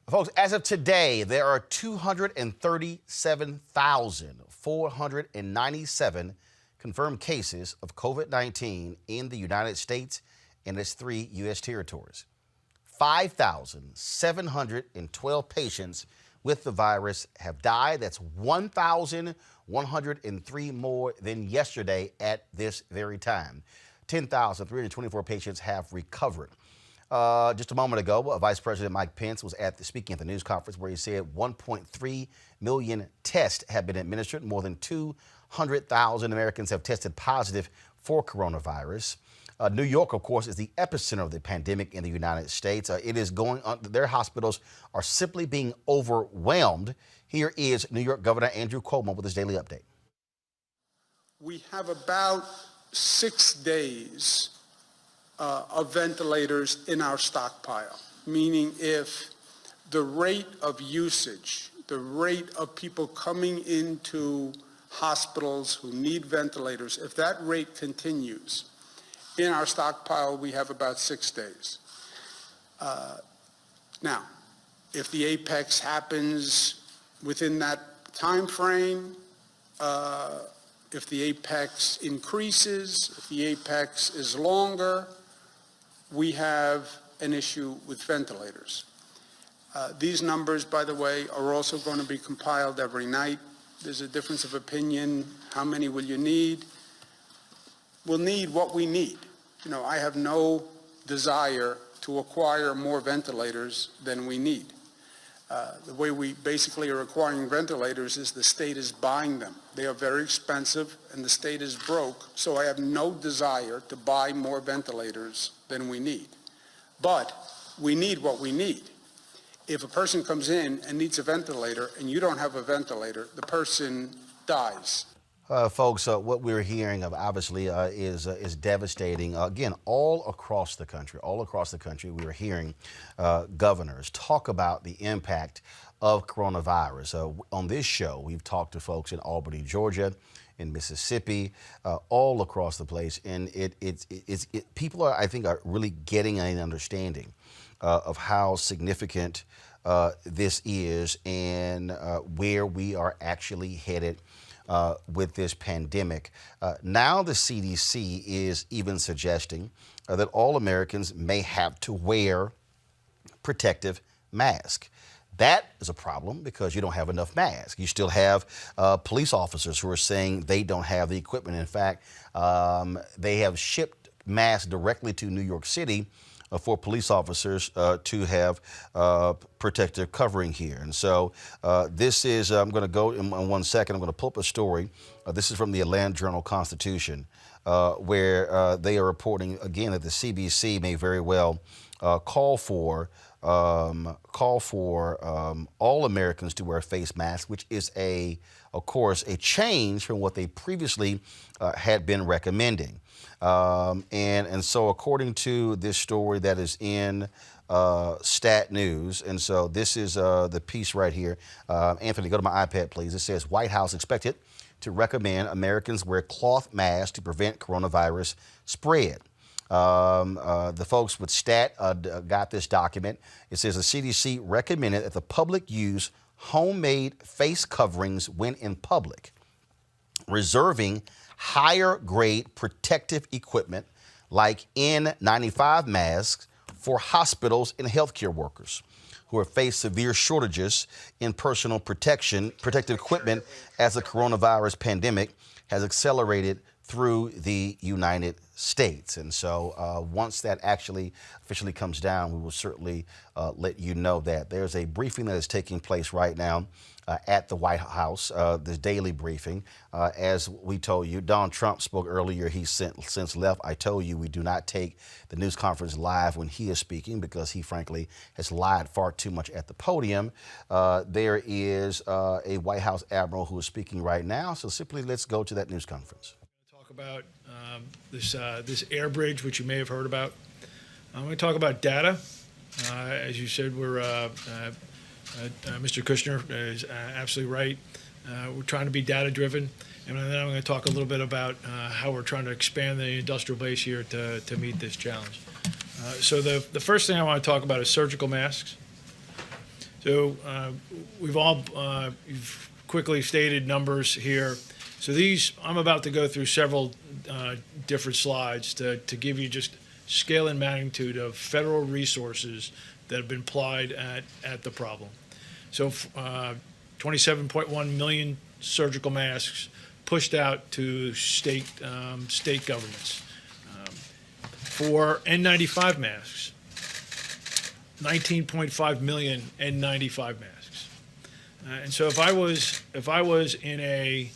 Folks, as of today, there are 237,497 confirmed cases of COVID-19 in the United States and its 3 U.S. territories. 5,712 patients with the virus have died. That's 1,103 more than yesterday at this very time. 10,324 patients have recovered. Just a moment ago, Vice President Mike Pence was speaking at the news conference where he said 1.3 million tests have been administered. More than 200,000 Americans have tested positive for coronavirus. New York, of course, is the epicenter of the pandemic in the United States. It is going on. Their hospitals are simply being overwhelmed. Here is New York Governor Andrew Cuomo with his daily update. We have about 6 days of ventilators in our stockpile, meaning if the rate of usage, the rate of people coming into hospitals who need ventilators, if that rate continues, in our stockpile we have about 6 days. Now, if the apex happens within that time frame, if the apex increases, if the apex is longer, we have an issue with ventilators. These numbers, by the way, are also going to be compiled every night. There's a difference of opinion. How many will you need? We'll need what we need. You know, I have no desire to acquire more ventilators than we need. The way we basically are acquiring ventilators is the state is buying them. They are very expensive and the state is broke, so I have no desire to buy more ventilators than we need. But we need what we need. If a person comes in and needs a ventilator and you don't have a ventilator, the person dies. Folks, what we're hearing of obviously is devastating. Again, all across the country, we're hearing governors talk about the impact of coronavirus. On this show, we've talked to folks in Albany, Georgia, in Mississippi, all across the place, and people are, I think, are really getting an understanding of how significant this is and where we are actually headed with this pandemic. Now the CDC is even suggesting that all Americans may have to wear protective masks. That is a problem because you don't have enough masks. You still have police officers who are saying they don't have the equipment. In fact, they have shipped masks directly to New York City for police officers to have protective covering here. And so this is, I'm going to go in 1 second, I'm going to pull up a story. This is from the Atlanta Journal-Constitution, where they are reporting, again, that the CDC may very well call for all Americans to wear face masks, which is of course, a change from what they previously had been recommending. And so according to this story that is in Stat News, and so this is the piece right here. Anthony, go to my iPad, please. It says, White House expected to recommend Americans wear cloth masks to prevent coronavirus spread. The folks with Stat got this document. It says the CDC recommended that the public use homemade face coverings when in public, reserving higher grade protective equipment like N95 masks for hospitals and healthcare workers who have faced severe shortages in personal protective equipment as the coronavirus pandemic has accelerated through the United States. And so once that actually officially comes down, we will certainly let you know that. There's a briefing that is taking place right now at the White House, this daily briefing. As we told you, Donald Trump spoke earlier. He's since left. I told you we do not take the news conference live when he is speaking because he, frankly, has lied far too much at the podium. There is a White House admiral who is speaking right now. So simply let's go to that news conference. About this air bridge, which you may have heard about. I'm going to talk about data. As you said, Mr. Kushner is absolutely right. We're trying to be data driven. And then I'm going to talk a little bit about how we're trying to expand the industrial base here to meet this challenge. So the first thing I want to talk about is surgical masks. So we've all you've quickly stated numbers here. So these, I'm about to go through several different slides to give you just scale and magnitude of federal resources that have been applied at the problem. So 27.1 million surgical masks pushed out to state governments. For N95 masks, 19.5 million N95 masks. And so if I was in a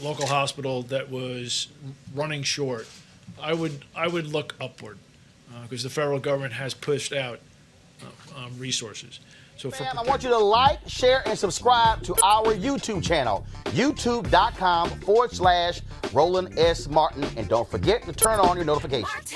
local hospital that was running short, I would look upward because the federal government has pushed out resources. So Fam, I want you to like, share, and subscribe to our YouTube channel, youtube.com/Roland S. Martin. And don't forget to turn on your notifications.